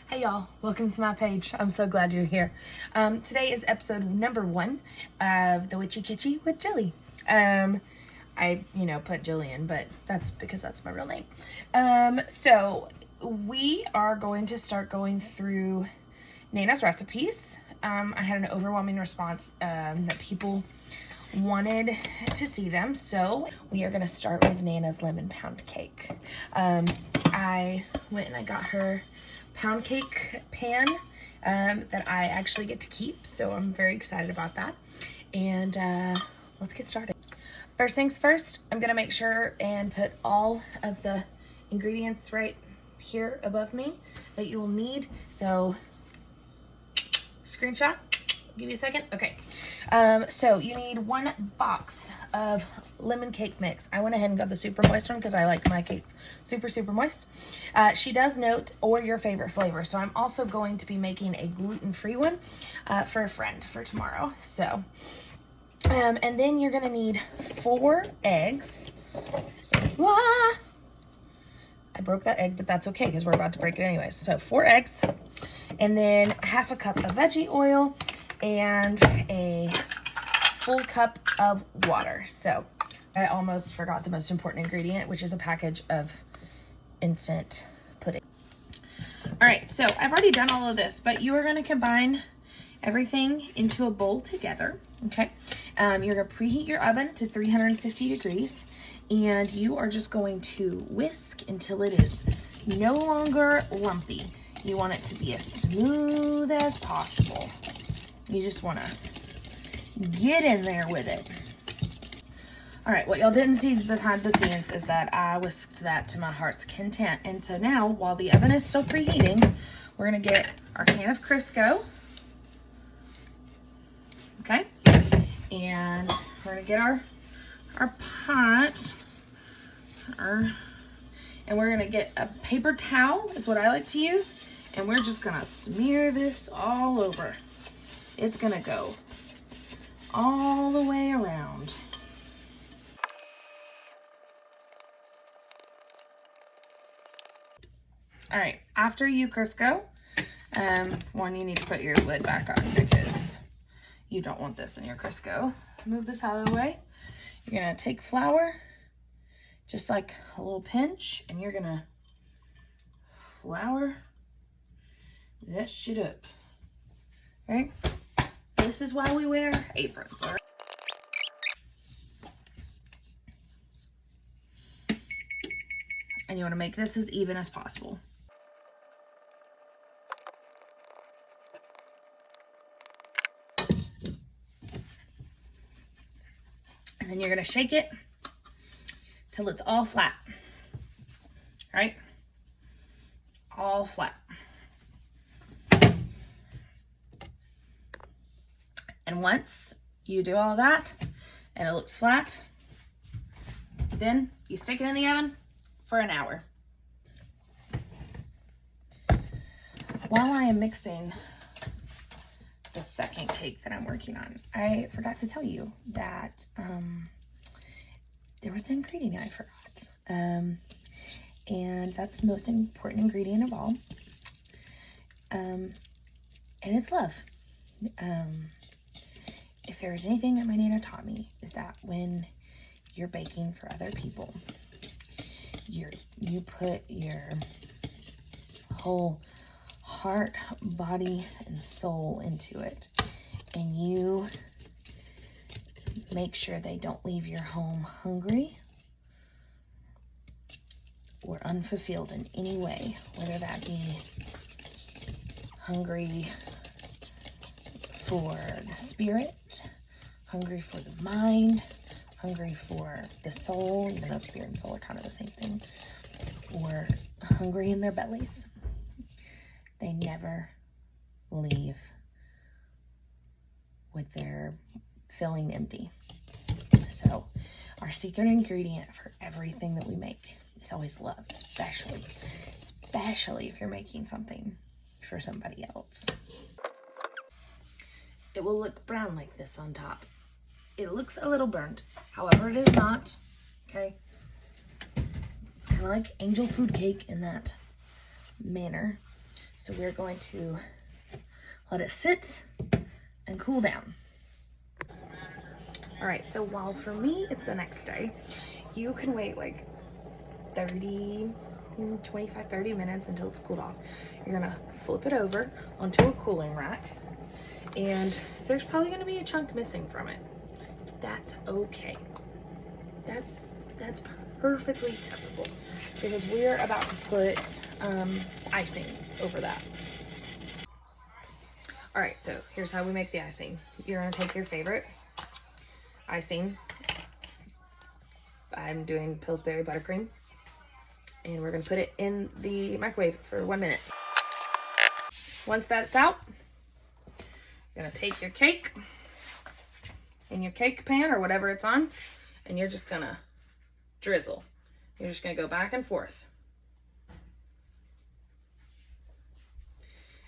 Hey y'all, welcome to my page. I'm so glad you're here. Today is episode number 1 of the Witchy Kitchy with Jilly. I put Jillian, but that's because that's my real name. So we are going to start going through Nana's recipes. I had an overwhelming response that people wanted to see them, so we are going to start with Nana's lemon pound cake. I went and I got her pound cake pan that I actually get to keep, so I'm very excited about that. And let's get started. First things first, I'm gonna make sure and put all of the ingredients right here above me that you will need. So screenshot, give you a second. Okay, so you need 1 box of lemon cake mix. I went ahead and got the super moist one because I like my cakes super moist. She does note or your favorite flavor, so I'm also going to be making a gluten-free one for a friend for tomorrow. So and then you're gonna need 4 eggs. So, I broke that egg, but that's okay because we're about to break it anyways. So 4 eggs, and then half a cup of veggie oil, and a full cup of water. So I almost forgot the most important ingredient, which is a package of instant pudding. All right, so I've already done all of this, but you are going to combine everything into a bowl together, okay? You're going to preheat your oven to 350 degrees, and you are just going to whisk until it is no longer lumpy. You want it to be as smooth as possible. You just want to get in there with it. All right, what y'all didn't see behind the scenes is that I whisked that to my heart's content. And so now, while the oven is still preheating, we're gonna get our can of Crisco. Okay, and we're gonna get our pot, and we're gonna get a paper towel, is what I like to use, and we're just gonna smear this all over. It's gonna go all the way around. All right, after you Crisco, you need to put your lid back on because you don't want this in your Crisco. Move this out of the way. You're gonna take flour, just like a little pinch, and you're gonna flour this shit up. All right? This is why we wear aprons, all right? And you wanna make this as even as possible. And then you're gonna shake it till it's all flat, all right? All flat. And once you do all that and it looks flat, then you stick it in the oven for an hour. While I am mixing the second cake that I'm working on, I forgot to tell you that there was an ingredient I forgot. And that's the most important ingredient of all. And it's love. If there's anything that my Nana taught me, is that when you're baking for other people, you put your whole heart, body, and soul into it, and you make sure they don't leave your home hungry or unfulfilled in any way, whether that be hungry for the spirit, hungry for the mind, hungry for the soul, even though spirit and soul are kind of the same thing, or hungry in their bellies. They never leave with their filling empty. So our secret ingredient for everything that we make is always love, especially if you're making something for somebody else. It will look brown like this on top. It looks a little burnt, however it is not, okay? It's kind of like angel food cake in that manner. So we're going to let it sit and cool down. All right, so while for me it's the next day, you can wait like 25, 30 minutes until it's cooled off. You're gonna flip it over onto a cooling rack, and there's probably gonna be a chunk missing from it. That's okay. That's perfectly acceptable, because we're about to put icing over that. All right, so here's how we make the icing. You're gonna take your favorite icing. I'm doing Pillsbury buttercream, and we're gonna put it in the microwave for 1 minute. Once that's out, you're gonna take your cake in your cake pan or whatever it's on, and you're just gonna drizzle. You're just gonna go back and forth.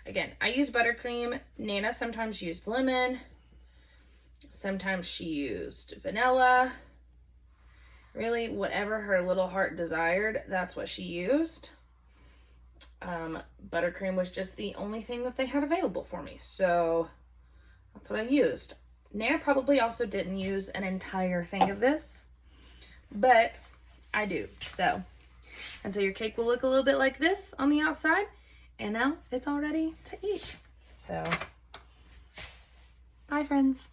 Again, I use buttercream. Nana sometimes used lemon. Sometimes she used vanilla. Really, whatever her little heart desired, that's what she used. Buttercream was just the only thing that they had available for me, so that's what I used. Nana probably also didn't use an entire thing of this, but I do. So your cake will look a little bit like this on the outside, and now it's all ready to eat. So, bye friends.